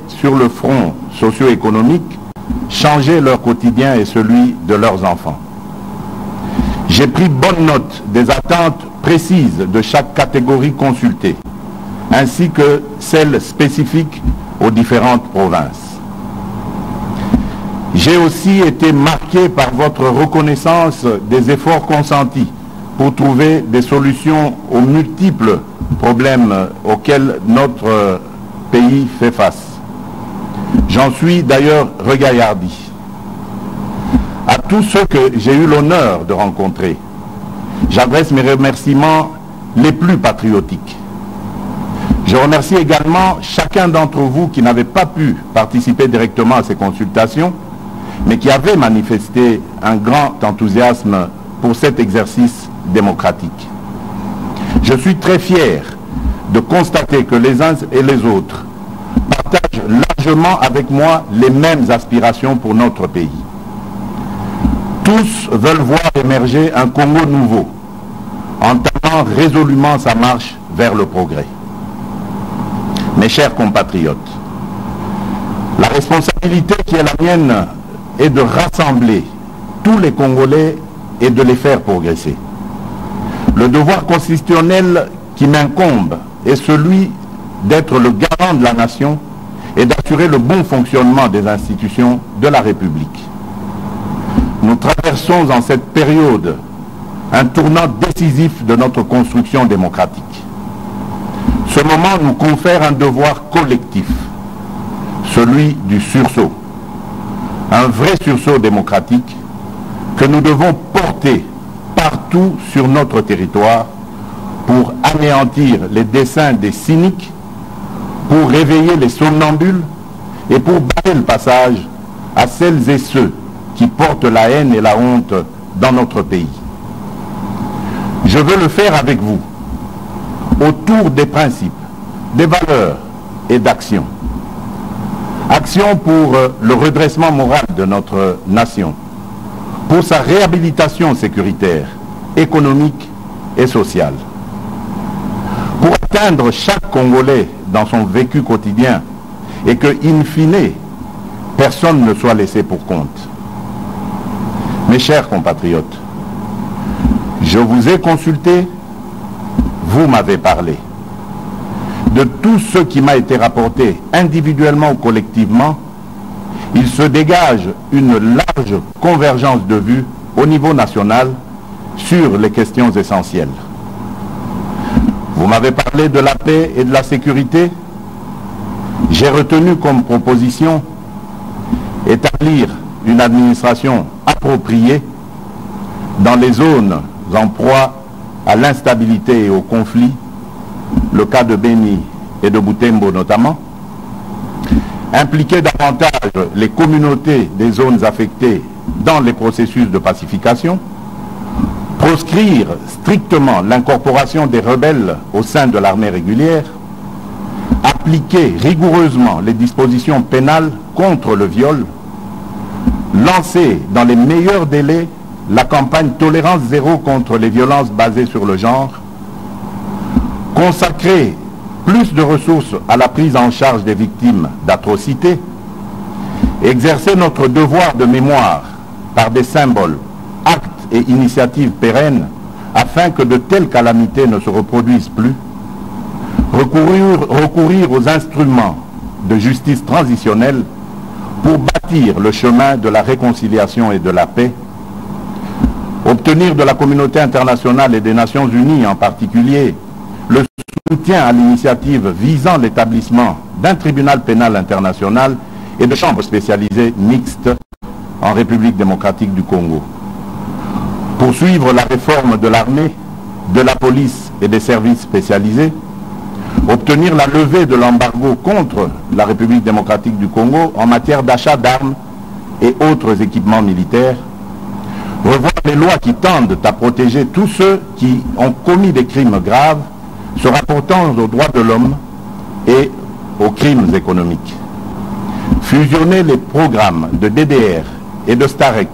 sur le front socio-économique, changer leur quotidien et celui de leurs enfants. J'ai pris bonne note des attentes précises de chaque catégorie consultée, ainsi que celles spécifiques aux différentes provinces. J'ai aussi été marqué par votre reconnaissance des efforts consentis pour trouver des solutions aux multiples problèmes auxquels notre pays fait face. J'en suis d'ailleurs regaillardi. À tous ceux que j'ai eu l'honneur de rencontrer, j'adresse mes remerciements les plus patriotiques. Je remercie également chacun d'entre vous qui n'avait pas pu participer directement à ces consultations, mais qui avait manifesté un grand enthousiasme pour cet exercice démocratique. Je suis très fier de constater que les uns et les autres partagent largement avec moi les mêmes aspirations pour notre pays. Tous veulent voir émerger un Congo nouveau, entamant résolument sa marche vers le progrès. Mes chers compatriotes, la responsabilité qui est la mienne est de rassembler tous les Congolais et de les faire progresser. Le devoir constitutionnel qui m'incombe est celui d'être le garant de la nation et d'assurer le bon fonctionnement des institutions de la République. Nous traversons en cette période un tournant décisif de notre construction démocratique. Ce moment nous confère un devoir collectif, celui du sursaut. Un vrai sursaut démocratique que nous devons porter partout sur notre territoire pour anéantir les desseins des cyniques, pour réveiller les somnambules et pour barrer le passage à celles et ceux qui portent la haine et la honte dans notre pays. Je veux le faire avec vous, autour des principes, des valeurs et d'actions. Action pour le redressement moral de notre nation, pour sa réhabilitation sécuritaire, économique et sociale. Pour atteindre chaque Congolais dans son vécu quotidien et que, in fine, personne ne soit laissé pour compte. Mes chers compatriotes, je vous ai consulté, vous m'avez parlé. De tout ce qui m'a été rapporté individuellement ou collectivement, il se dégage une large convergence de vues au niveau national sur les questions essentielles. Vous m'avez parlé de la paix et de la sécurité. J'ai retenu comme proposition établir une administration appropriée dans les zones en proie à l'instabilité et au conflit, le cas de Beni et de Butembo notamment, impliquer davantage les communautés des zones affectées dans les processus de pacification, proscrire strictement l'incorporation des rebelles au sein de l'armée régulière, appliquer rigoureusement les dispositions pénales contre le viol, lancer dans les meilleurs délais la campagne Tolérance Zéro contre les violences basées sur le genre, consacrer plus de ressources à la prise en charge des victimes d'atrocités, exercer notre devoir de mémoire par des symboles, actes et initiatives pérennes afin que de telles calamités ne se reproduisent plus, recourir aux instruments de justice transitionnelle pour bâtir le chemin de la réconciliation et de la paix, obtenir de la communauté internationale et des Nations Unies en particulier le soutien à l'initiative visant l'établissement d'un tribunal pénal international et de chambres spécialisées mixtes en République démocratique du Congo. Poursuivre la réforme de l'armée, de la police et des services spécialisés, obtenir la levée de l'embargo contre la République démocratique du Congo en matière d'achat d'armes et autres équipements militaires, revoir les lois qui tendent à protéger tous ceux qui ont commis des crimes graves se rapportant aux droits de l'homme et aux crimes économiques. Fusionner les programmes de DDR et de STAREC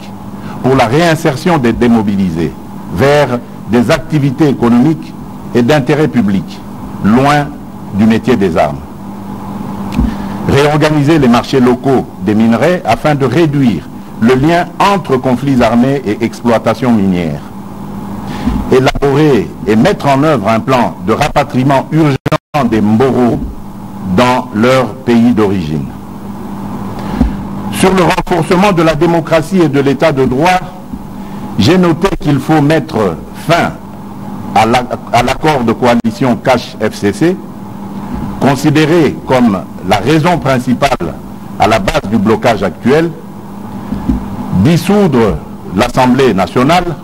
pour la réinsertion des démobilisés vers des activités économiques et d'intérêt public, loin du métier des armes. réorganiser les marchés locaux des minerais afin de réduire le lien entre conflits armés et exploitation minière, élaborer et mettre en œuvre un plan de rapatriement urgent des Mboro dans leur pays d'origine. Sur le renforcement de la démocratie et de l'état de droit, j'ai noté qu'il faut mettre fin à l'accord de coalition Cash-FCC, considéré comme la raison principale à la base du blocage actuel, dissoudre l'Assemblée nationale,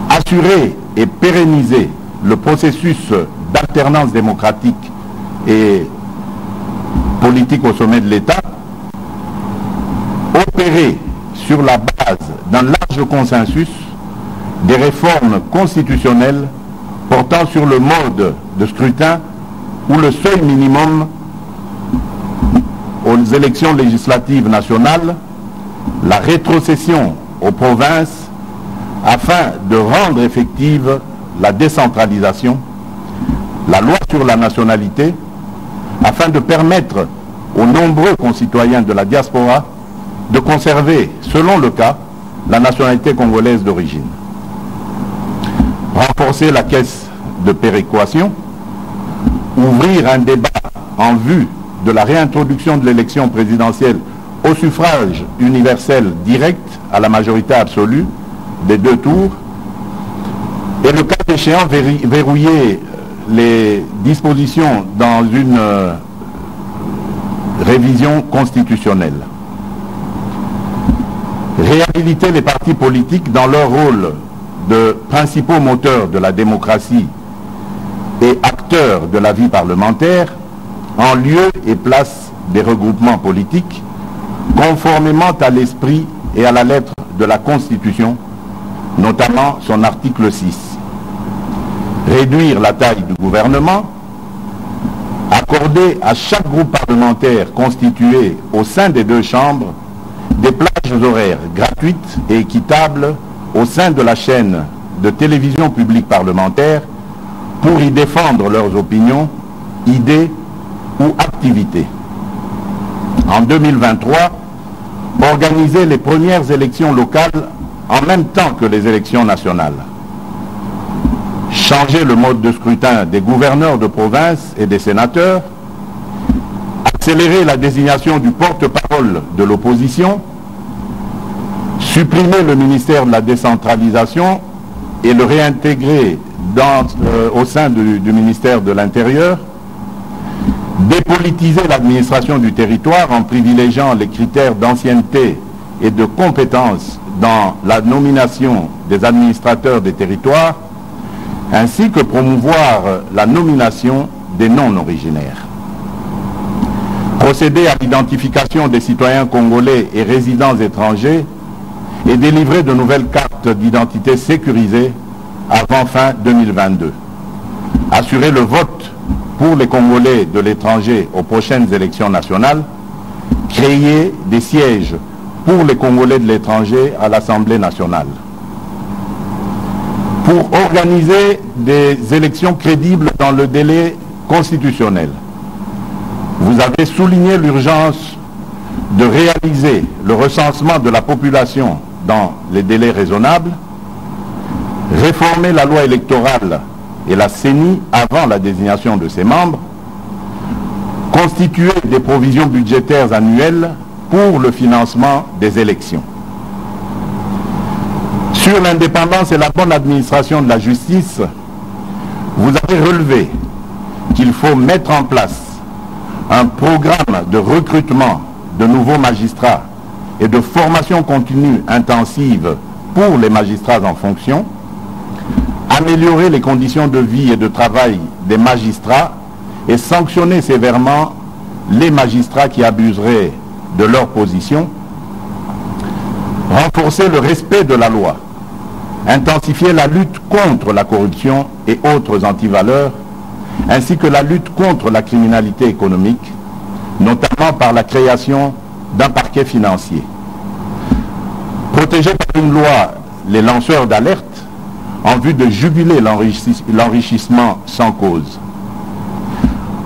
assurer et pérenniser le processus d'alternance démocratique et politique au sommet de l'État, opérer sur la base d'un large consensus des réformes constitutionnelles portant sur le mode de scrutin ou le seuil minimum aux élections législatives nationales, la rétrocession aux provinces afin de rendre effective la décentralisation, la loi sur la nationalité, afin de permettre aux nombreux concitoyens de la diaspora de conserver, selon le cas, la nationalité congolaise d'origine. Renforcer la caisse de péréquation, ouvrir un débat en vue de la réintroduction de l'élection présidentielle au suffrage universel direct à la majorité absolue des 2 tours, et le cas échéant verrouiller les dispositions dans une révision constitutionnelle. Réhabiliter les partis politiques dans leur rôle de principaux moteurs de la démocratie et acteurs de la vie parlementaire en lieu et place des regroupements politiques, conformément à l'esprit et à la lettre de la Constitution, notamment son article 6. Réduire la taille du gouvernement, accorder à chaque groupe parlementaire constitué au sein des 2 chambres des plages horaires gratuites et équitables au sein de la chaîne de télévision publique parlementaire pour y défendre leurs opinions, idées ou activités. En 2023, organiser les premières élections locales en même temps que les élections nationales. Changer le mode de scrutin des gouverneurs de province et des sénateurs. Accélérer la désignation du porte-parole de l'opposition. Supprimer le ministère de la décentralisation et le réintégrer au sein du ministère de l'Intérieur. Dépolitiser l'administration du territoire en privilégiant les critères d'ancienneté et de compétence dans la nomination des administrateurs des territoires, ainsi que promouvoir la nomination des non-originaires. Procéder à l'identification des citoyens congolais et résidents étrangers et délivrer de nouvelles cartes d'identité sécurisées avant fin 2022. Assurer le vote pour les Congolais de l'étranger aux prochaines élections nationales. Créer des sièges pour les Congolais de l'étranger à l'Assemblée nationale. Pour organiser des élections crédibles dans le délai constitutionnel. Vous avez souligné l'urgence de réaliser le recensement de la population dans les délais raisonnables, réformer la loi électorale et la CENI avant la désignation de ses membres, constituer des provisions budgétaires annuelles pour le financement des élections. Sur l'indépendance et la bonne administration de la justice, vous avez relevé qu'il faut mettre en place un programme de recrutement de nouveaux magistrats et de formation continue intensive pour les magistrats en fonction, améliorer les conditions de vie et de travail des magistrats et sanctionner sévèrement les magistrats qui abuseraient de leur position, renforcer le respect de la loi, intensifier la lutte contre la corruption et autres antivaleurs, ainsi que la lutte contre la criminalité économique, notamment par la création d'un parquet financier. Protéger par une loi les lanceurs d'alerte en vue de juguler l'enrichissement sans cause.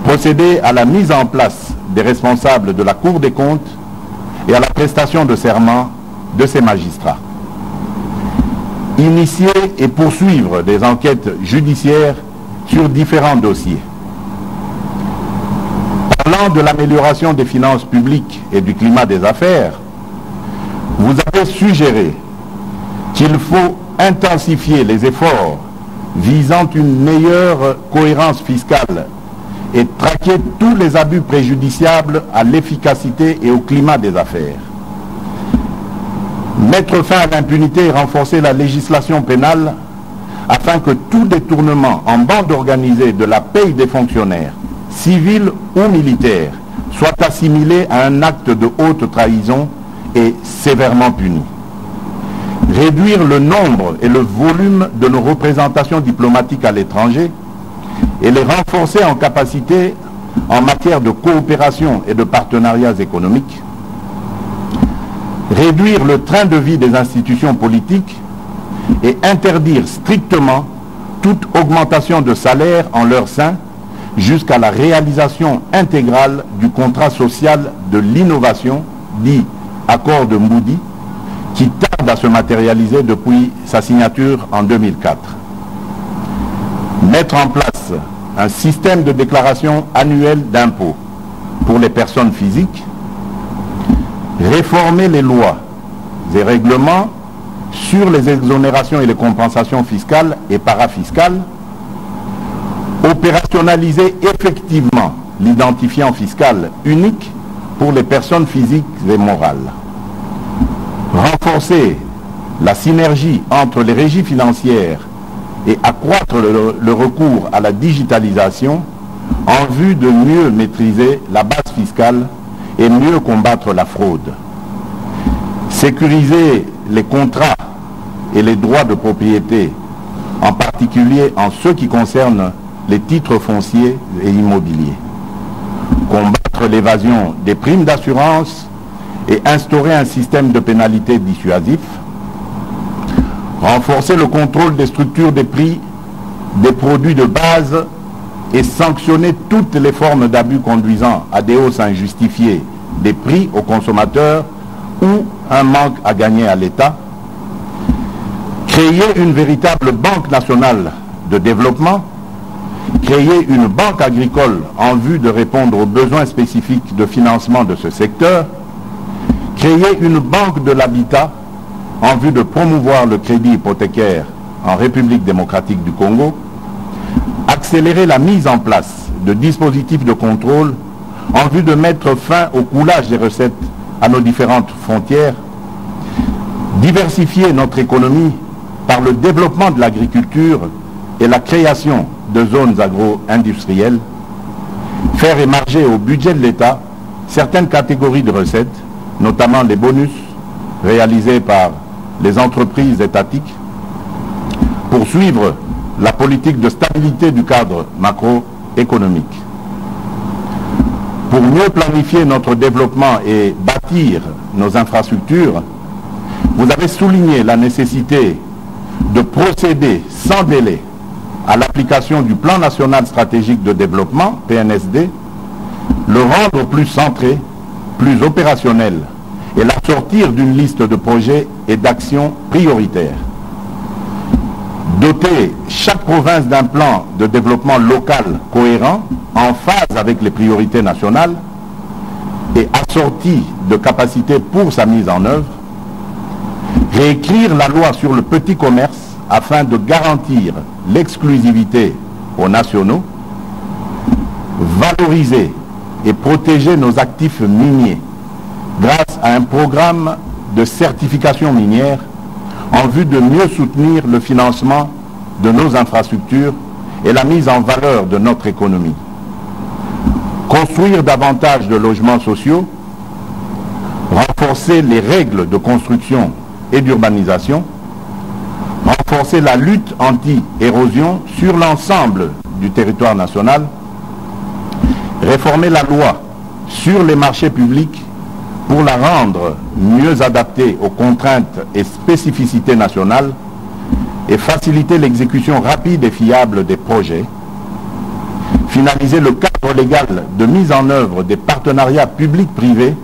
Procéder à la mise en place des responsables de la Cour des comptes et à la prestation de serment de ces magistrats. Initier et poursuivre des enquêtes judiciaires sur différents dossiers. Parlant de l'amélioration des finances publiques et du climat des affaires, vous avez suggéré qu'il faut intensifier les efforts visant une meilleure cohérence fiscale et traquer tous les abus préjudiciables à l'efficacité et au climat des affaires. Mettre fin à l'impunité et renforcer la législation pénale afin que tout détournement en bande organisée de la paye des fonctionnaires, civils ou militaires, soit assimilé à un acte de haute trahison et sévèrement puni. Réduire le nombre et le volume de nos représentations diplomatiques à l'étranger et les renforcer en capacité en matière de coopération et de partenariats économiques. Réduire le train de vie des institutions politiques et interdire strictement toute augmentation de salaire en leur sein jusqu'à la réalisation intégrale du contrat social de l'innovation, dit accord de Moody, qui tarde à se matérialiser depuis sa signature en 2004. Mettre en place un système de déclaration annuelle d'impôts pour les personnes physiques, réformer les lois et règlements sur les exonérations et les compensations fiscales et parafiscales, opérationnaliser effectivement l'identifiant fiscal unique pour les personnes physiques et morales, renforcer la synergie entre les régies financières et accroître le recours à la digitalisation en vue de mieux maîtriser la base fiscale et mieux combattre la fraude. Sécuriser les contrats et les droits de propriété, en particulier en ce qui concerne les titres fonciers et immobiliers. Combattre l'évasion des primes d'assurance et instaurer un système de pénalités dissuasif. Renforcer le contrôle des structures des prix des produits de base et sanctionner toutes les formes d'abus conduisant à des hausses injustifiées des prix aux consommateurs ou un manque à gagner à l'État. Créer une véritable banque nationale de développement, créer une banque agricole en vue de répondre aux besoins spécifiques de financement de ce secteur, créer une banque de l'habitat en vue de promouvoir le crédit hypothécaire en République démocratique du Congo, accélérer la mise en place de dispositifs de contrôle en vue de mettre fin au coulage des recettes à nos différentes frontières, diversifier notre économie par le développement de l'agriculture et la création de zones agro-industrielles, faire émerger au budget de l'État certaines catégories de recettes, notamment les bonus réalisés par les entreprises étatiques, poursuivre la politique de stabilité du cadre macroéconomique. Pour mieux planifier notre développement et bâtir nos infrastructures, vous avez souligné la nécessité de procéder sans délai à l'application du Plan national stratégique de développement, PNSD, le rendre plus centré, plus opérationnel et l'assortir d'une liste de projets et d'actions prioritaires. Doter chaque province d'un plan de développement local cohérent, en phase avec les priorités nationales et assorti de capacités pour sa mise en œuvre. Réécrire la loi sur le petit commerce afin de garantir l'exclusivité aux nationaux. Valoriser et protéger nos actifs miniers grâce à un programme de certification minière en vue de mieux soutenir le financement de nos infrastructures et la mise en valeur de notre économie. Construire davantage de logements sociaux, renforcer les règles de construction et d'urbanisation, renforcer la lutte anti-érosion sur l'ensemble du territoire national, réformer la loi sur les marchés publics pour la rendre mieux adaptée aux contraintes et spécificités nationales et faciliter l'exécution rapide et fiable des projets, finaliser le cadre légal de mise en œuvre des partenariats publics-privés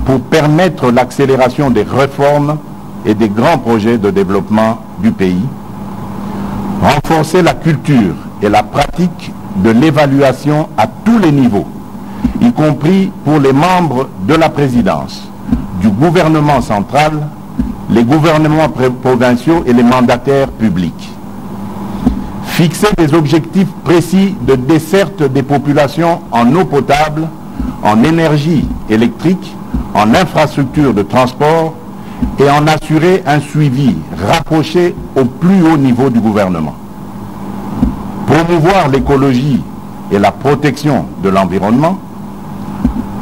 pour permettre l'accélération des réformes et des grands projets de développement du pays, renforcer la culture et la pratique de l'évaluation à tous les niveaux, y compris pour les membres de la présidence, du gouvernement central, les gouvernements provinciaux et les mandataires publics. Fixer des objectifs précis de desserte des populations en eau potable, en énergie électrique, en infrastructures de transport et en assurer un suivi rapproché au plus haut niveau du gouvernement. Promouvoir l'écologie et la protection de l'environnement,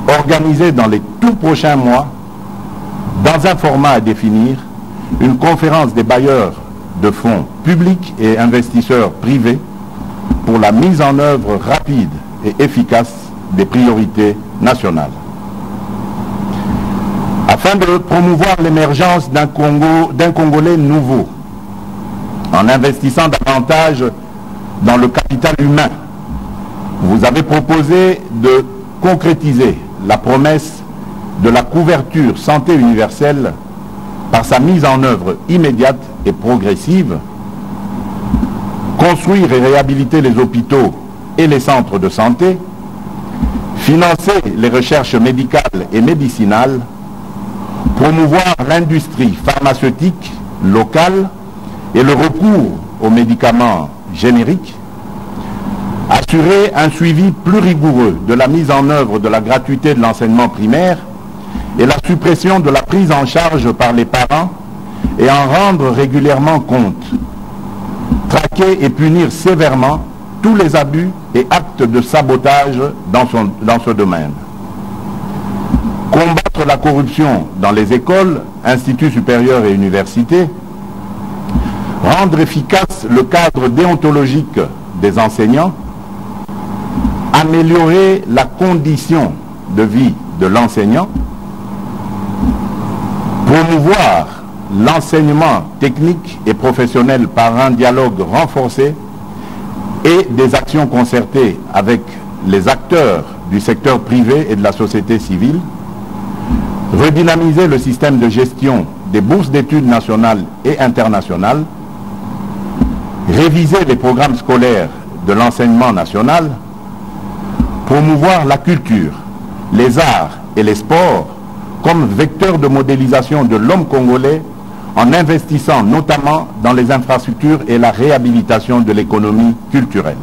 organiser dans les tout prochains mois, dans un format à définir, une conférence des bailleurs de fonds publics et investisseurs privés pour la mise en œuvre rapide et efficace des priorités nationales. Afin de promouvoir l'émergence d'un Congolais nouveau, en investissant davantage dans le capital humain, vous avez proposé de concrétiser la promesse de la couverture santé universelle par sa mise en œuvre immédiate et progressive, construire et réhabiliter les hôpitaux et les centres de santé, financer les recherches médicales et médicinales, promouvoir l'industrie pharmaceutique locale et le recours aux médicaments génériques, assurer un suivi plus rigoureux de la mise en œuvre de la gratuité de l'enseignement primaire et la suppression de la prise en charge par les parents et en rendre régulièrement compte, traquer et punir sévèrement tous les abus et actes de sabotage dans ce domaine. Combattre la corruption dans les écoles, instituts supérieurs et universités, rendre efficace le cadre déontologique des enseignants, améliorer la condition de vie de l'enseignant, promouvoir l'enseignement technique et professionnel par un dialogue renforcé et des actions concertées avec les acteurs du secteur privé et de la société civile, redynamiser le système de gestion des bourses d'études nationales et internationales, réviser les programmes scolaires de l'enseignement national, promouvoir la culture, les arts et les sports comme vecteur de modélisation de l'homme congolais en investissant notamment dans les infrastructures et la réhabilitation de l'économie culturelle.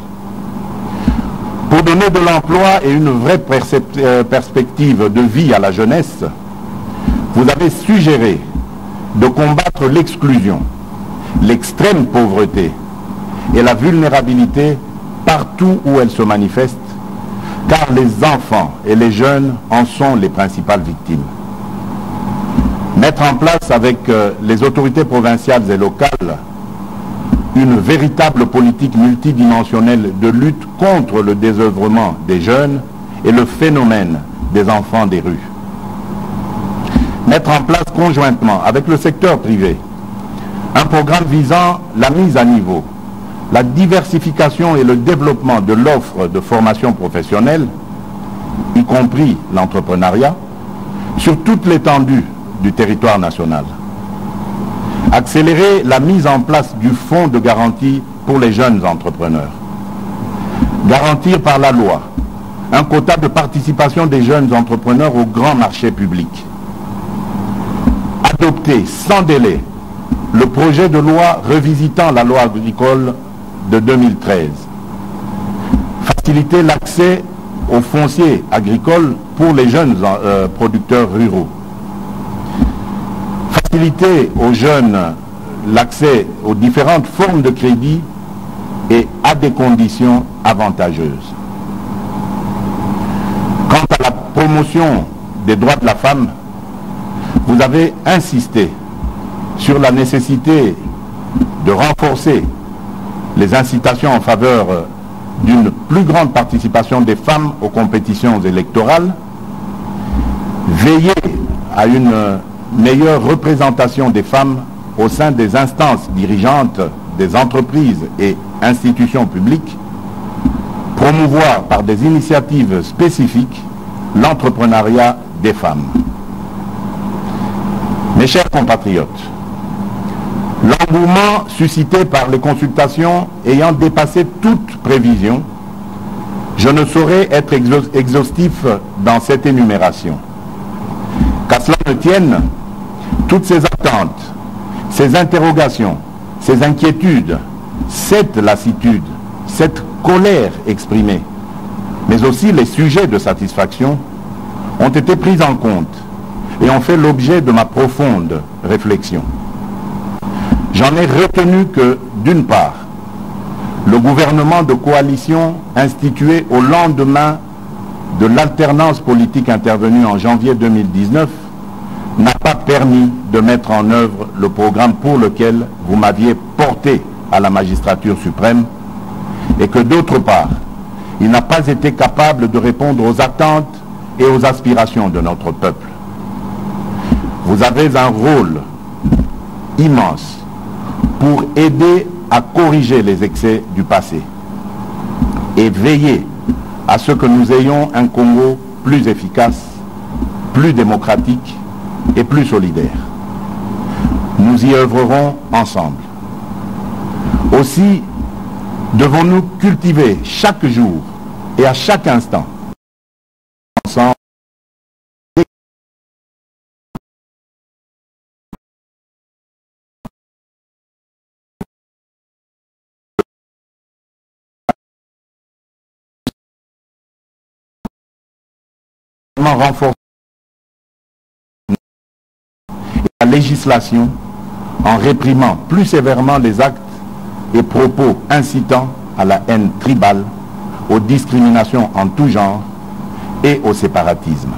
Pour donner de l'emploi et une vraie perspective de vie à la jeunesse, vous avez suggéré de combattre l'exclusion, l'extrême pauvreté et la vulnérabilité partout où elle se manifeste, car les enfants et les jeunes en sont les principales victimes. Mettre en place avec les autorités provinciales et locales une véritable politique multidimensionnelle de lutte contre le désœuvrement des jeunes et le phénomène des enfants des rues. Mettre en place conjointement avec le secteur privé un programme visant la mise à niveau, la diversification et le développement de l'offre de formation professionnelle, y compris l'entrepreneuriat, sur toute l'étendue du territoire national. Accélérer la mise en place du fonds de garantie pour les jeunes entrepreneurs. Garantir par la loi un quota de participation des jeunes entrepreneurs au grand marché public. Adopter sans délai le projet de loi revisitant la loi agricole de 2013. Faciliter l'accès au foncier agricole pour les jeunes producteurs ruraux. Faciliter aux jeunes l'accès aux différentes formes de crédit et à des conditions avantageuses. Quant à la promotion des droits de la femme, vous avez insisté sur la nécessité de renforcer les incitations en faveur d'une plus grande participation des femmes aux compétitions électorales, veiller à une meilleure représentation des femmes au sein des instances dirigeantes des entreprises et institutions publiques, promouvoir par des initiatives spécifiques l'entrepreneuriat des femmes. Mes chers compatriotes, l'engouement suscité par les consultations ayant dépassé toute prévision, je ne saurais être exhaustif dans cette énumération. Qu'à cela ne tienne, toutes ces attentes, ces interrogations, ces inquiétudes, cette lassitude, cette colère exprimée, mais aussi les sujets de satisfaction, ont été pris en compte et ont fait l'objet de ma profonde réflexion. J'en ai retenu que, d'une part, le gouvernement de coalition institué au lendemain de l'alternance politique intervenue en janvier 2019 n'a pas permis de mettre en œuvre le programme pour lequel vous m'aviez porté à la magistrature suprême, et que d'autre part, il n'a pas été capable de répondre aux attentes et aux aspirations de notre peuple. Vous avez un rôle immense pour aider à corriger les excès du passé et veiller à ce que nous ayons un Congo plus efficace, plus démocratique et plus solidaire. Nous y œuvrerons ensemble. Aussi, devons-nous cultiver chaque jour et à chaque instant ensemble renforcer la législation en réprimant plus sévèrement les actes et propos incitant à la haine tribale, aux discriminations en tout genre et au séparatisme.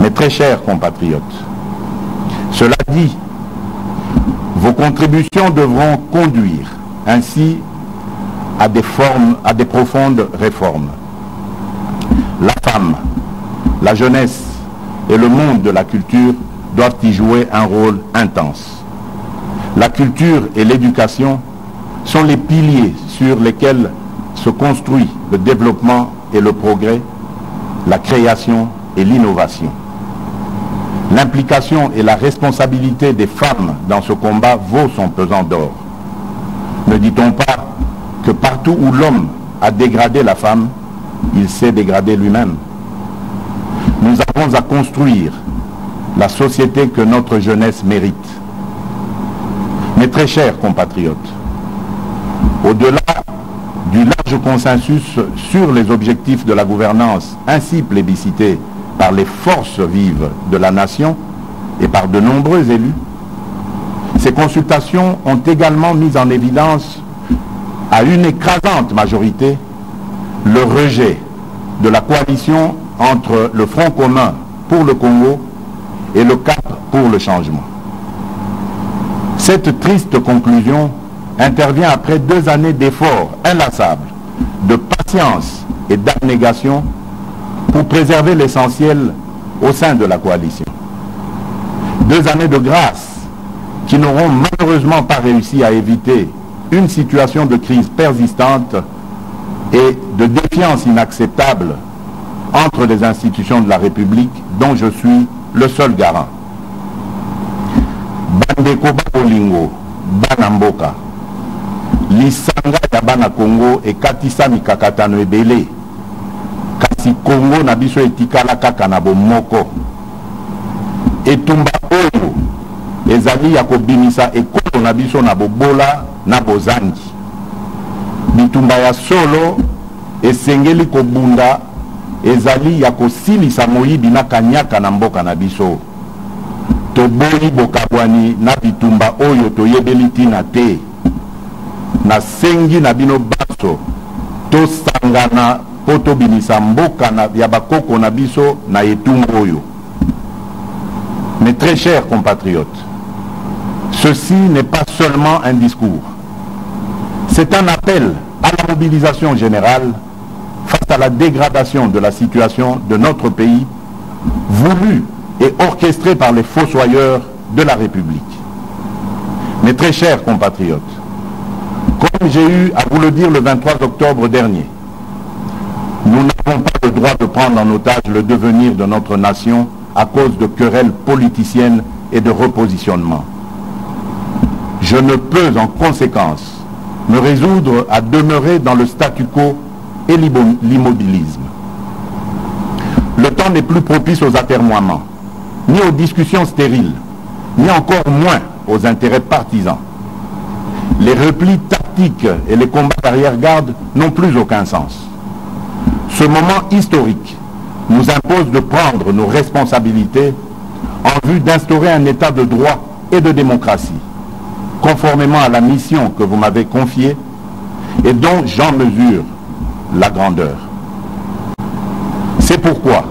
Mes très chers compatriotes, cela dit, vos contributions devront conduire ainsi à des profondes réformes. La femme, la jeunesse et le monde de la culture doivent y jouer un rôle intense. La culture et l'éducation sont les piliers sur lesquels se construit le développement et le progrès, la création et l'innovation. L'implication et la responsabilité des femmes dans ce combat vaut son pesant d'or. Ne dit-on pas que partout où l'homme a dégradé la femme, il s'est dégradé lui-même? Nous avons à construire la société que notre jeunesse mérite. Mes très chers compatriotes, au-delà du large consensus sur les objectifs de la gouvernance ainsi plébiscité par les forces vives de la nation et par de nombreux élus, ces consultations ont également mis en évidence à une écrasante majorité le rejet de la coalition entre le Front commun pour le Congo et le Cap pour le changement. Cette triste conclusion intervient après 2 années d'efforts inlassables, de patience et d'abnégation pour préserver l'essentiel au sein de la coalition. 2 années de grâce qui n'auront malheureusement pas réussi à éviter une situation de crise persistante et de défiance inacceptable entre les institutions de la République dont je suis le seul garant. Bandeko Baolingo, Banamboka, lisanga ya bana Congo ekatisa mikakatano ebele, kasi Congo na biso etikala kaka na bomoko. Etumba oyo ezali ya kobimisa ekolo na biso na bobola na bozangi. Bitumba ya solo esengeli kobunda ezali ya kosilisa moyibi na kanyaka na mboka na biso. Toboyi bokabwani na bitumba oyo toyebeli tina te. Na sengi na bino baso tosangana po tobimisa mboka ya bakoko na biso na etumba oyo. Mes très chers compatriotes, ceci n'est pas seulement un discours. C'est un appel à la mobilisation générale face à la dégradation de la situation de notre pays, voulue et orchestrée par les fossoyeurs de la République. Mes très chers compatriotes, comme j'ai eu à vous le dire le 23 octobre dernier, n'avons pas le droit de prendre en otage le devenir de notre nation à cause de querelles politiciennes et de repositionnement. Je ne peux en conséquence me résoudre à demeurer dans le statu quo et l'immobilisme. Le temps n'est plus propice aux atermoiements, ni aux discussions stériles, ni encore moins aux intérêts partisans. Les replis tactiques et les combats d'arrière-garde n'ont plus aucun sens. Ce moment historique nous impose de prendre nos responsabilités en vue d'instaurer un état de droit et de démocratie, conformément à la mission que vous m'avez confiée et dont j'en mesure la grandeur. C'est pourquoi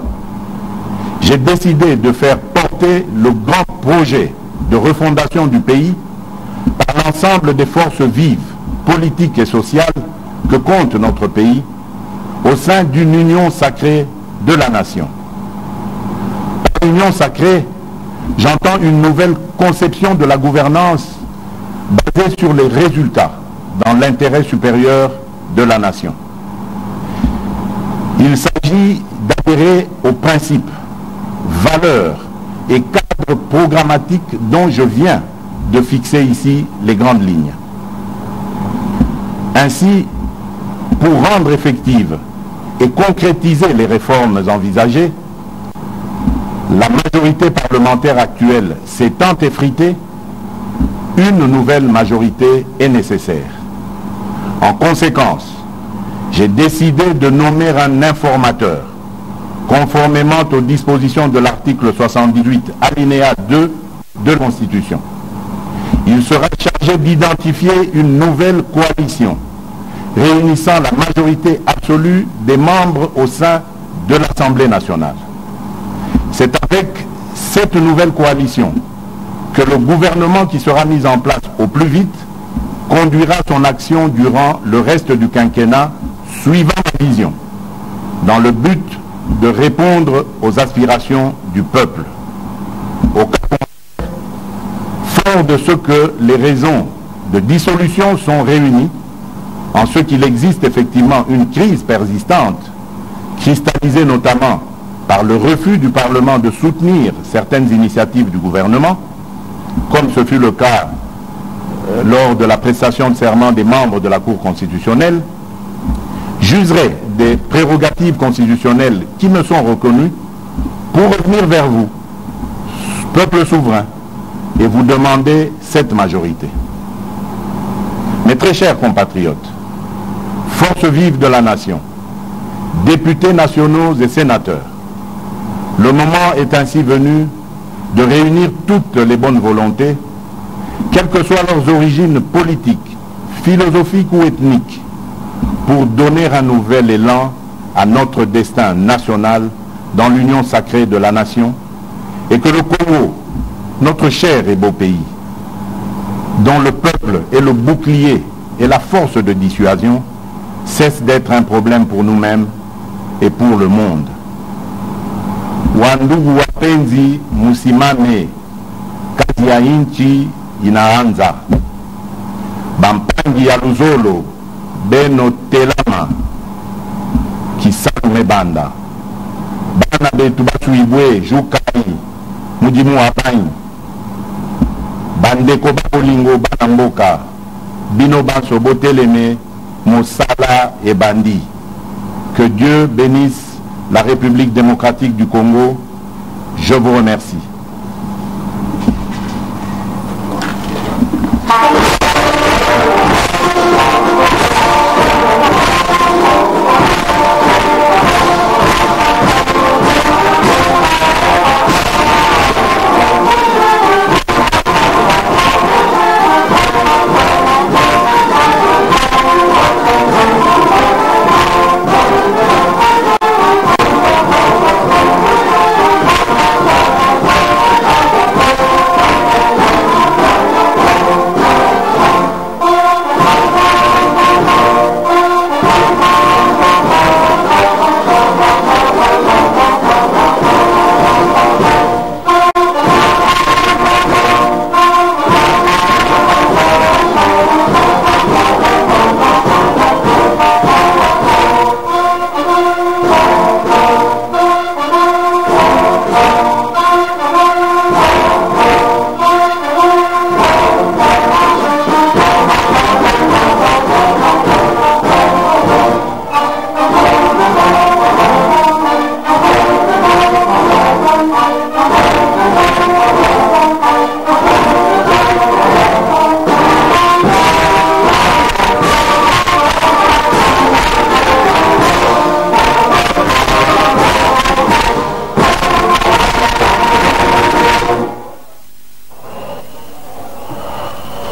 j'ai décidé de faire porter le grand projet de refondation du pays par l'ensemble des forces vives, politiques et sociales que compte notre pays au sein d'une union sacrée de la nation. Par union sacrée, j'entends une nouvelle conception de la gouvernance basée sur les résultats dans l'intérêt supérieur de la nation. Il s'agit d'adhérer aux principes, valeurs et cadres programmatiques dont je viens de fixer ici les grandes lignes. Ainsi, pour rendre effectives et concrétiser les réformes envisagées, la majorité parlementaire actuelle s'étant effritée, une nouvelle majorité est nécessaire. En conséquence, j'ai décidé de nommer un informateur, conformément aux dispositions de l'article 78, alinéa 2 de la Constitution. Il sera chargé d'identifier une nouvelle coalition réunissant la majorité absolue des membres au sein de l'Assemblée nationale. C'est avec cette nouvelle coalition que le gouvernement qui sera mis en place au plus vite conduira son action durant le reste du quinquennat suivant la vision, dans le but de répondre aux aspirations du peuple. Au cas contraire, fort de ce que les raisons de dissolution sont réunies, en ce qu'il existe effectivement une crise persistante, cristallisée notamment par le refus du Parlement de soutenir certaines initiatives du gouvernement, comme ce fut le cas lors de la prestation de serment des membres de la Cour constitutionnelle, j'userai des prérogatives constitutionnelles qui me sont reconnues pour revenir vers vous, peuple souverain, et vous demander cette majorité. Mes très chers compatriotes, forces vives de la nation, députés nationaux et sénateurs, le moment est ainsi venu de réunir toutes les bonnes volontés, quelles que soient leurs origines politiques, philosophiques ou ethniques, pour donner un nouvel élan à notre destin national dans l'union sacrée de la nation, et que le Congo, notre cher et beau pays, dont le peuple est le bouclier et la force de dissuasion, cesse d'être un problème pour nous-mêmes et pour le monde. Wandugu wapenzi, musimame, kazi ya nchi inaanza. Bampangi ya Luzolo, beno telama, kisame banda. Bana betu basuibwe, jukai, mujimu abayi. Bandeko bakolingo banamboka, bino banso boteleme, Moussala et Bandi. Que Dieu bénisse la République démocratique du Congo. Je vous remercie.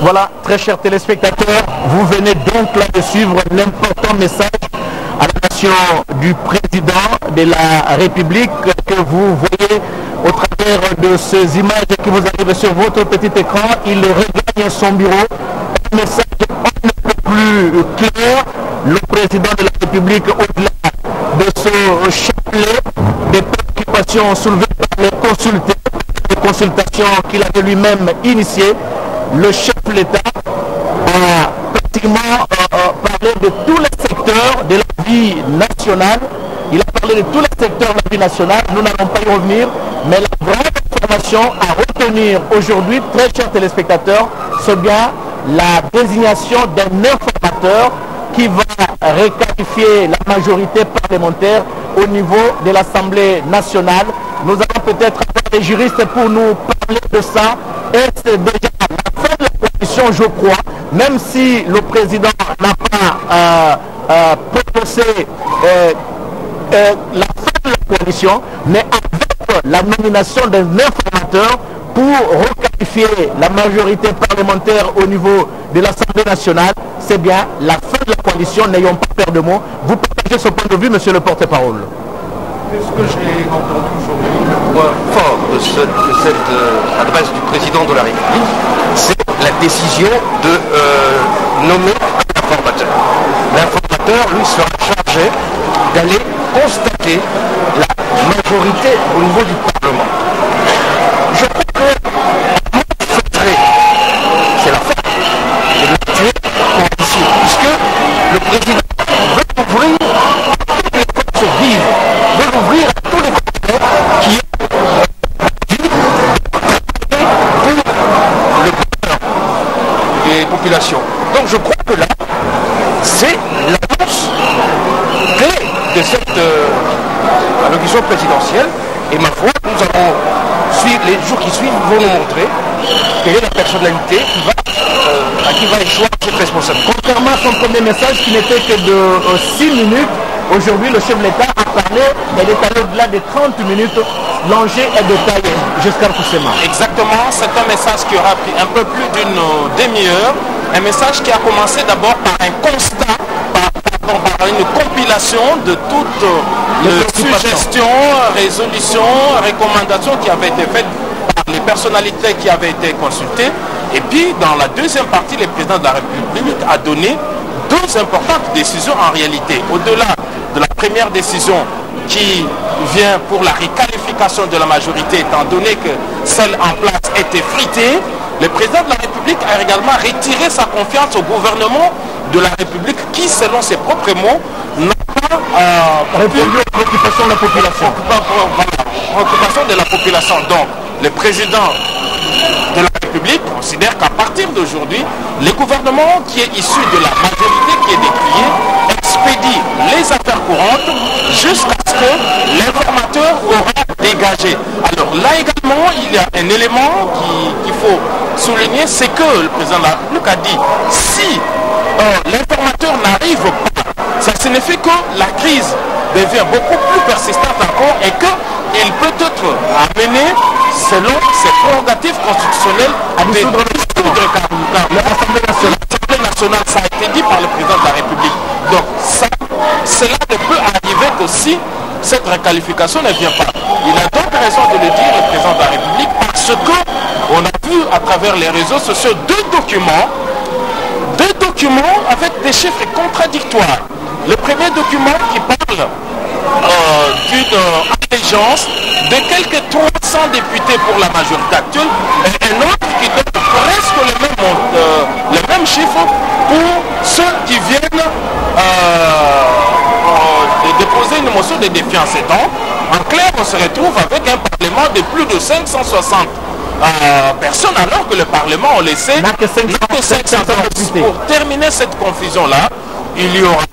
Voilà, très chers téléspectateurs, vous venez donc là de suivre l'important message à la nation du président de la République que vous voyez au travers de ces images qui vous arrivent sur votre petit écran. Il regagne son bureau. Un message un peu plus clair. Le président de la République, au-delà de ce chapelet des préoccupations soulevées par les consultés, des consultations qu'il avait lui-même initiées, le chef de l'État a pratiquement parlé de tous les secteurs de la vie nationale. Il a parlé de tous les secteurs de la vie nationale. Nous n'allons pas y revenir, mais la grande information à retenir aujourd'hui, très chers téléspectateurs, c'est bien la désignation d'un informateur qui va requalifier la majorité parlementaire au niveau de l'Assemblée nationale. Nous allons peut-être avoir des juristes pour nous parler de ça. Et c'est déjà la fin de la coalition, je crois, même si le président n'a pas proposé la fin de la coalition, mais avec la nomination d'un informateur pour requalifier la majorité parlementaire au niveau de l'Assemblée nationale, c'est bien la fin de la coalition, n'ayons pas peur de mots. Vous partagez ce point de vue, monsieur le porte-parole? Ce que j'ai entendu aujourd'hui, le point fort de cette adresse du président de la République, c'est la décision de nommer un informateur. L'informateur, lui, sera chargé d'aller constater la majorité au niveau du Parlement. Je crois que c'est la fin de l'actuelle coalition, puisque le président veut ouvrir toutes les forces vives, veut ouvrir à tous les Français qui ont pour le bonheur des populations. Donc je crois que là, c'est l'annonce clé de cette allocution présidentielle. Et ma foi, nous allons suivre, les jours qui suivent vont nous montrer quelle est la personnalité à qui va échoir cette responsabilité. Contrairement à son premier message qui n'était que de 6 minutes, aujourd'hui le chef de l'État a parlé, elle est allée au-delà de 30 minutes, l'enjeu est détaillé jusqu'à Koussema. Exactement, c'est un message qui aura pris un peu plus d'une demi-heure, un message qui a commencé d'abord par un constat, par une compilation de toutes les suggestions, résolutions, recommandations qui avaient été faites par les personnalités qui avaient été consultées. Et puis, dans la deuxième partie, le président de la République a donné deux importantes décisions en réalité. Au-delà de la première décision qui vient pour la requalification de la majorité, étant donné que celle en place était fritée, le président de la République a également retiré sa confiance au gouvernement de la République qui, selon ses propres mots, n'a pas répondu aux préoccupations de la population. Préoccupation de la population. Donc, le président de la République considère qu'à partir d'aujourd'hui, le gouvernement qui est issu de la majorité qui est décriée expédie les affaires courantes jusqu'à ce que l'informateur aura dégagé. Alors là également, il y a un élément qu'il faut souligner, c'est que le président de la République a dit si l'informateur n'arrive pas, ça signifie que la crise devient beaucoup plus persistante encore et qu'il peut être amené, selon ses prérogatives constitutionnelles, à dissoudre l'Assemblée nationale. Ça a été dit par le président de la République. Donc cela ne peut arriver que si cette requalification ne vient pas. Il a donc raison de le dire, le président de la République, parce qu'on a vu à travers les réseaux sociaux deux documents avec des chiffres contradictoires. Le premier document qui parle d'une allégeance de quelques 300 députés pour la majorité actuelle et un autre qui donne presque le même chiffre pour ceux qui viennent de déposer une motion de défiance. Et donc, en clair, on se retrouve avec un parlement de plus de 560 personnes, alors que le Parlement, on le sait, n'a que 500. Pour terminer cette confusion-là, il y aura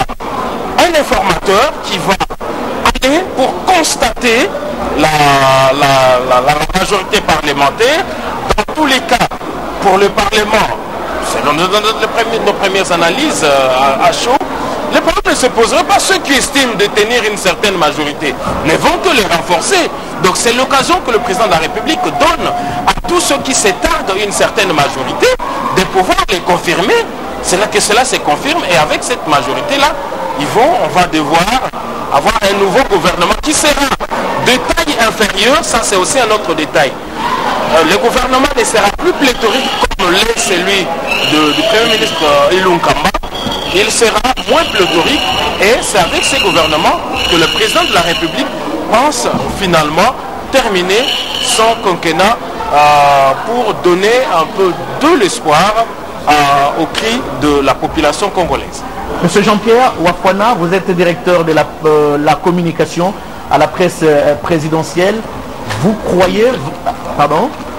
un informateur qui va aller pour constater la majorité parlementaire. Dans tous les cas, pour le Parlement, selon nos premières analyses à chaud, les problèmes ne se poseraient pas. Ceux qui estiment détenir une certaine majorité ne vont que les renforcer. Donc c'est l'occasion que le président de la République donne à tous ceux qui s'étardent une certaine majorité de pouvoir les confirmer. C'est là que cela se confirme et avec cette majorité-là, on va devoir avoir un nouveau gouvernement qui sera de taille inférieure, ça c'est aussi un autre détail. Le gouvernement ne sera plus pléthorique comme l'est celui du Premier ministre Ilunga Kamba. Il sera moins pléthorique et c'est avec ces gouvernements que le président de la République pense finalement terminer son quinquennat pour donner un peu de l'espoir au cri de la population congolaise. Monsieur Jean-Pierre Wafwana, vous êtes directeur de la communication à la presse présidentielle. Vous croyez,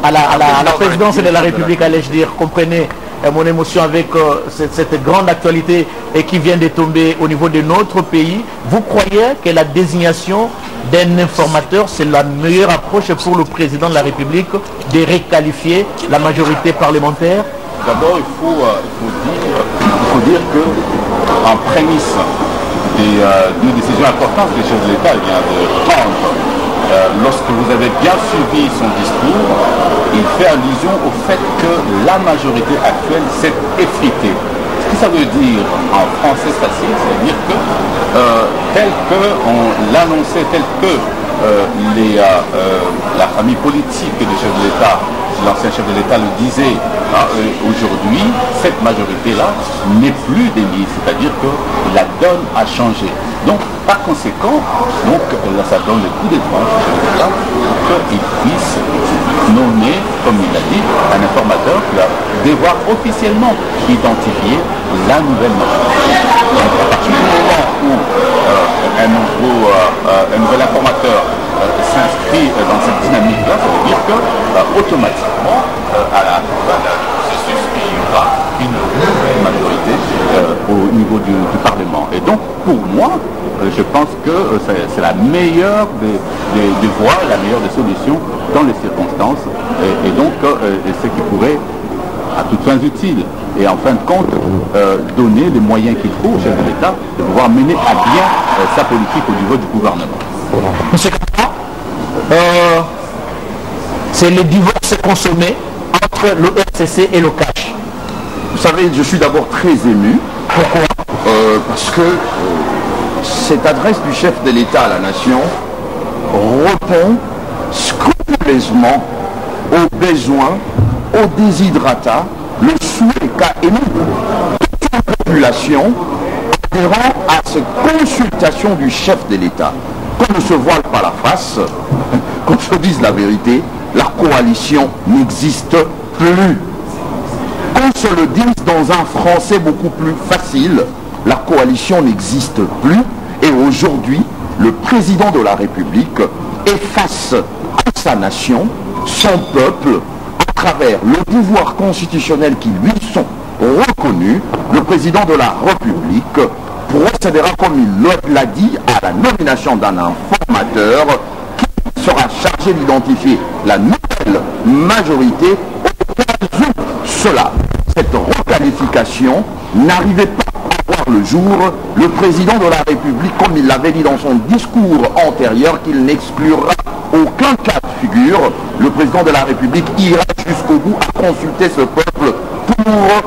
à la présidence de la République, allais-je dire, comprenez mon émotion avec cette grande actualité et qui vient de tomber au niveau de notre pays. Vous croyez que la désignation d'un informateur, c'est la meilleure approche pour le président de la République de requalifier la majorité parlementaire? D'abord, il faut dire que en prémisse d'une décision importante que le chef de l'État vient de prendre, lorsque vous avez bien suivi son discours, il fait allusion au fait que la majorité actuelle s'est effritée. Ce que ça veut dire en français facile, c'est-à-dire que tel qu'on l'annonçait, tel que la famille politique du chef de l'État, l'ancien chef de l'État le disait, aujourd'hui, cette majorité-là n'est plus démise, c'est-à-dire que la donne a changé. Donc, par conséquent, là, ça donne le coup d'étoile au chef de l'État pour qu'il puisse nommer, comme il l'a dit, un informateur qui va devoir officiellement identifier la nouvelle majorité. Donc, à partir du moment où un nouvel informateur s'inscrit dans cette dynamique-là, ça veut dire que automatiquement, à la fin du processus, il y aura une nouvelle majorité au niveau du Parlement. Et donc, pour moi, je pense que c'est la meilleure des voies, la meilleure des solutions dans les circonstances, et donc ce qui pourrait, à toutes fins utiles, et en fin de compte, donner les moyens qu'il faut au chef de l'État de pouvoir mener à bien sa politique au niveau du gouvernement. Monsieur Kamba, c'est le divorce consommé entre le RCC et le CACH. Vous savez, je suis d'abord très ému. Pourquoi? Parce que cette adresse du chef de l'État à la nation répond scrupuleusement aux besoins, aux desiderata, le souhait qu'a émis toute la population adhérant à cette consultation du chef de l'État. Qu'on ne se voile pas la face, qu'on se dise la vérité, la coalition n'existe plus. Qu'on se le dise dans un français beaucoup plus facile, la coalition n'existe plus. Et aujourd'hui, le président de la République est face à sa nation, son peuple, à travers le pouvoir constitutionnel qui lui sont reconnus. Le président de la République procédera, comme il l'a dit, à la nomination d'un informateur qui sera chargé d'identifier la nouvelle majorité au cas où cette requalification n'arrivait pas à voir le jour. Le président de la République, comme il l'avait dit dans son discours antérieur, qu'il n'exclura aucun cas de figure, le président de la République ira jusqu'au bout à consulter ce peuple pour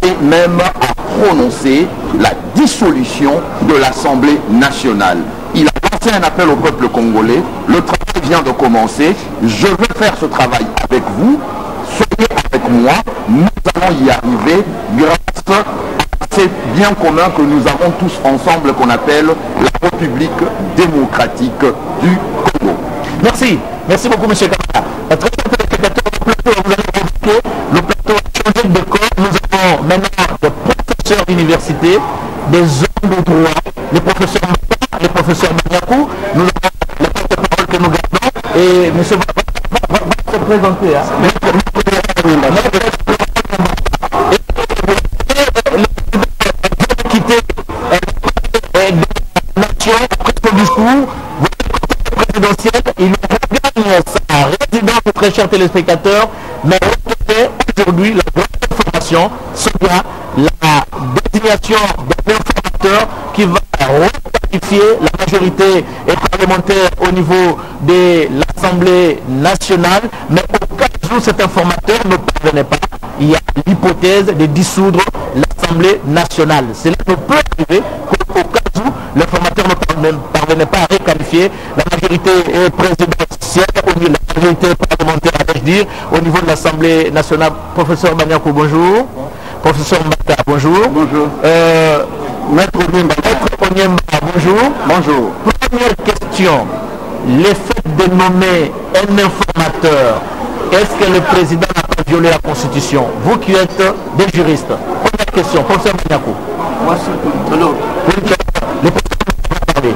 et même à prononcer la dissolution de l'Assemblée nationale. Il a lancé un appel au peuple congolais. Le travail vient de commencer. Je veux faire ce travail avec vous. Soyez avec moi. Nous allons y arriver grâce à ces biens communs que nous avons tous ensemble, qu'on appelle la République démocratique du Congo. Merci. Merci beaucoup, M. Kamba. Très chers téléspectateurs, le plateau, vous allez remarquer, le plateau a changé de décor. Nous avons maintenant des professeurs d'université, des hommes de droit, les professeurs Mata, les professeurs Maniakou. Nous avons les porte-parole que nous gardons. Et M. va se présenter. Quitter la nation après son discours, votre présidentiel, il regagne sa résidence, très chers téléspectateurs, mais aujourd'hui la grande information sera la désignation d'un informateur qui va requalifier la majorité parlementaire au niveau de l'Assemblée nationale, mais au cas où cet informateur ne parvenait pas, il y a l'hypothèse de dissoudre l'Assemblée nationale. Cela ne peut arriver qu'au cas où l'informateur ne parvenait pas à requalifier la majorité présidentielle, la majorité parlementaire, à dire, au niveau de l'Assemblée nationale. Professeur Banyako, bonjour. Professeur Mbata, bonjour. Bonjour. Maître Onyemba, bonjour. Bonjour. Première question. Le fait de nommer un informateur, est-ce que le président n'a pas violé la Constitution? Vous qui êtes des juristes. Première question, professeur Banyako. Moi, c'est alors, Le président parler.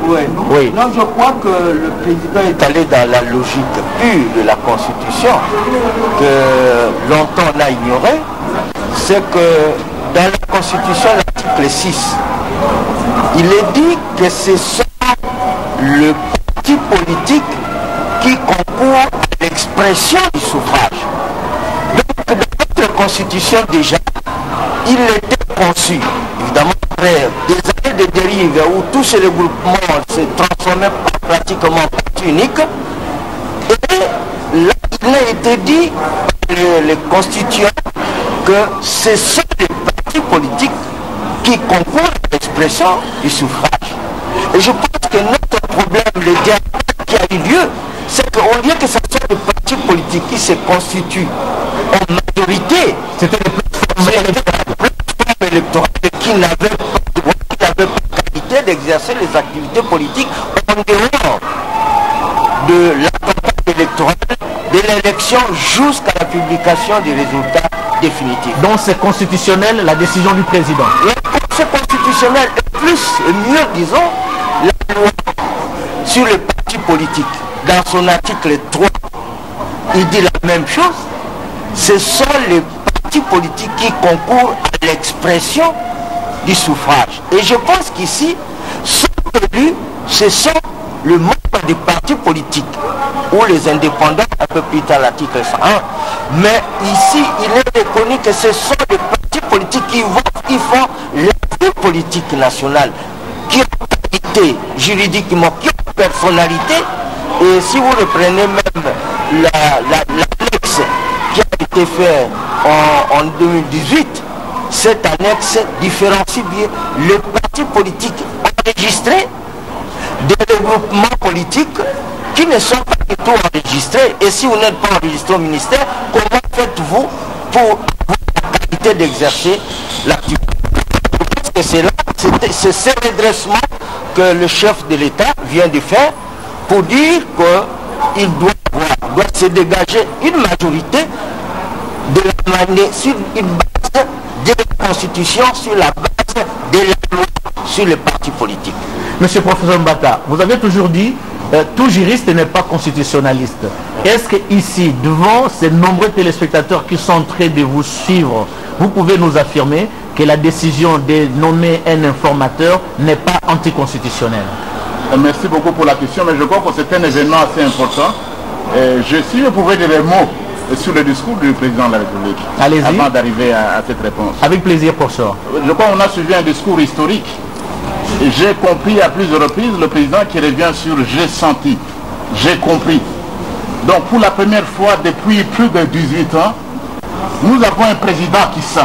oui. Non, je crois que le président est allé dans la logique pure de la Constitution, que longtemps on a ignoré. C'est que dans la Constitution, l'article 6, il est dit que ce sont le parti politique qui concourt à l'expression du suffrage. Donc, dans notre Constitution, déjà, il était conçu, évidemment, après des années de dérive où tous ces regroupements se transformaient pratiquement en parti unique, et là, il a été dit par les constituants que ce sont les partis politiques qui concourent à l'expression du suffrage. Et je pense que notre problème, le dernier qui a eu lieu, c'est qu'au lieu que ce soit les partis politiques qui se constituent en majorité, c'était les plateformes électorales qui n'avaient pas droit, qui n'avaient pas qualité d'exercer les activités politiques en dehors de la campagne électorale, de l'élection jusqu'à la publication des résultats définitifs. Donc c'est constitutionnel la décision du président. C'est constitutionnel et plus et mieux, disons, la loi sur les partis politiques, dans son article 3, il dit la même chose. Ce sont les partis politiques qui concourent à l'expression du suffrage. Et je pense qu'ici, ceux élus, ce sont le membre des partis politiques, ou les indépendants, un peu plus tard l'article 101. Mais ici, il est reconnu que ce sont les partis politiques qui font la vie politique nationale, qui ont qualité juridiquement, qui ont personnalité. Et si vous reprenez même l'annexe qui a été faite en 2018, cette annexe différencie bien le parti politique enregistré des regroupements politiques qui ne sont pas du tout enregistrés. Et si vous n'êtes pas enregistré au ministère, comment faites-vous pour avoir la qualité d'exercer l'activité? Je pense que c'est là, c'est ce redressement que le chef de l'État vient de faire pour dire qu'il doit se dégager une majorité de la manière, sur une base de la Constitution, sur la base de la loi sur les partis politiques. Monsieur le professeur Mbata, vous avez toujours dit tout juriste n'est pas constitutionnaliste. Est-ce que ici, devant ces nombreux téléspectateurs qui sont en train de vous suivre, vous pouvez nous affirmer que la décision de nommer un informateur n'est pas anticonstitutionnelle? Merci beaucoup pour la question, mais je crois que c'est un événement assez important. Si je pouvais dire des mots sur le discours du président de la République, allez-y, avant d'arriver à cette réponse. Avec plaisir, professeur. Je crois qu'on a suivi un discours historique. J'ai compris à plusieurs reprises le président qui revient sur « j'ai senti »,« j'ai compris ». Donc pour la première fois depuis plus de 18 ans, nous avons un président qui sent.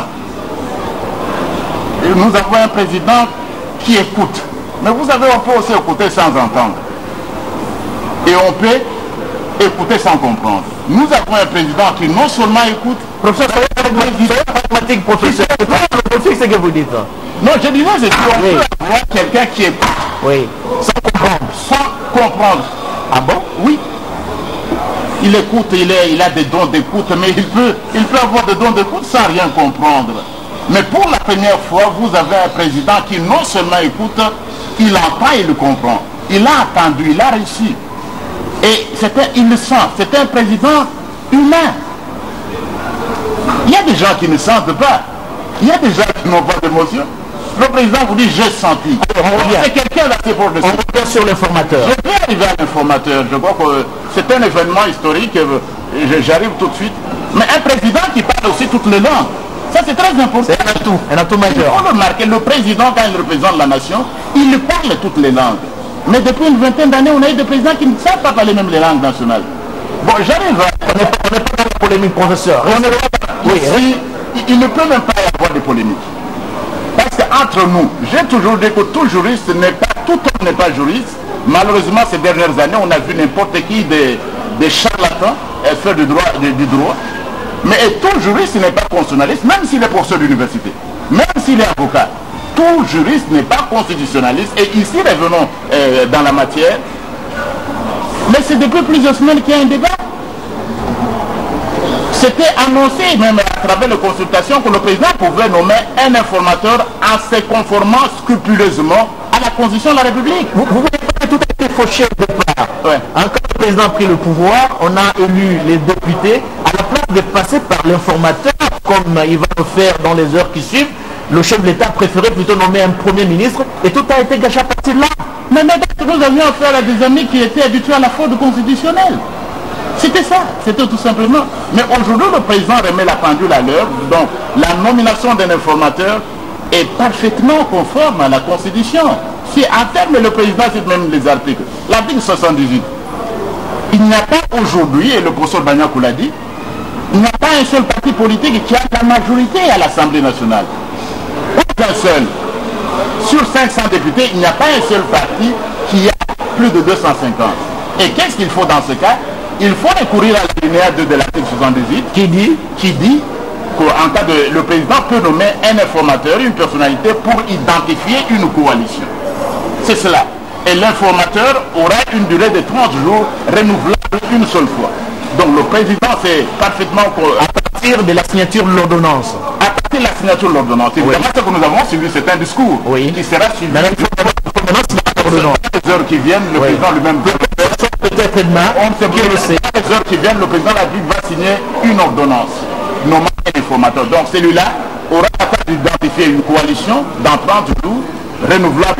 Et nous avons un président qui écoute. Mais vous savez, on peut aussi écouter sans entendre. Et on peut écouter sans comprendre. Nous avons un président qui non seulement écoute... Professeur, soyez pragmatique, professeur. C'est ce que vous dites. Non, je disais, c'est qu'on peut avoir quelqu'un qui écoute. Oui. Sans comprendre. Sans comprendre. Ah bon? Oui. Il écoute, il a des dons d'écoute, mais il peut avoir des dons d'écoute sans rien comprendre. Mais pour la première fois, vous avez un président qui non seulement écoute, il entend et il comprend. Il a attendu, il a réussi. Et c'était innocent, c'était un président humain. Il y a des gens qui ne sentent pas. Il y a des gens qui n'ont pas d'émotion. Le président vous dit j'ai senti. C'est quelqu'un d'assez proche de ça. On revient sur l'informateur. Je vais arriver à l'informateur. Je crois que c'est un événement historique. J'arrive tout de suite. Mais un président qui parle aussi toutes les langues. Ça c'est très important. C'est un atout majeur. Il faut remarquer, le président, quand il représente la nation, il parle toutes les langues. Mais depuis une vingtaine d'années, on a eu des présidents qui ne savent pas parler même les langues nationales. Bon, j'arrive à... On n'est pas dans la polémique, professeur. Ici, il ne peut même pas y avoir de polémique. Parce qu'entre nous, j'ai toujours dit que tout juriste n'est pas, tout homme n'est pas juriste. Malheureusement, ces dernières années, on a vu n'importe qui des charlatans faire du droit. Mais tout juriste n'est pas constitutionnaliste, même s'il est professeur d'université, même s'il est avocat. Tout juriste n'est pas constitutionnaliste. Et ici, revenons dans la matière. Mais c'est depuis plusieurs semaines qu'il y a un débat. C'était annoncé même à travers les consultations que le président pouvait nommer un informateur en se conformant scrupuleusement à la Constitution de la République. Vous voyez pas que tout a été fauché au départ. Ouais. Quand le président a pris le pouvoir, on a élu les députés à la place de passer par l'informateur, comme il va le faire dans les heures qui suivent. Le chef de l'État préférait plutôt nommer un premier ministre et tout a été gâché à partir de là. Mais nous avions affaire à des amis qui étaient habitués à la fraude constitutionnelle. C'était ça, c'était tout simplement. Mais aujourd'hui, le président remet la pendule à l'heure. Donc, la nomination d'un informateur est parfaitement conforme à la Constitution. Si à terme, le président cite même les articles. L'article 78. Il n'y a pas aujourd'hui, et le professeur Bagnakou l'a dit, il n'y a pas un seul parti politique qui a la majorité à l'Assemblée nationale. Aucun seul. Sur 500 députés, il n'y a pas un seul parti qui a plus de 250. Et qu'est-ce qu'il faut dans ce cas? Il faut recourir à l'alinéa 2 de l'article 78 qui dit qu'en cas de... Le président peut nommer un informateur, une personnalité pour identifier une coalition. C'est cela. Et l'informateur aura une durée de 30 jours renouvelable une seule fois. Donc le président, c'est parfaitement... À partir de la signature de l'ordonnance. À partir de la signature de l'ordonnance. Évidemment, ce que nous avons suivi, c'est un discours qui sera suivi. Mais l'ordonnance, c'est l'ordonnance. Les heures qui viennent, le président lui-même peut peut-être demain, les heures qui viennent, le président de la République va signer une ordonnance nommant un informateur. Donc celui-là aura la tâche d'identifier une coalition dans 30 jours renouvelable.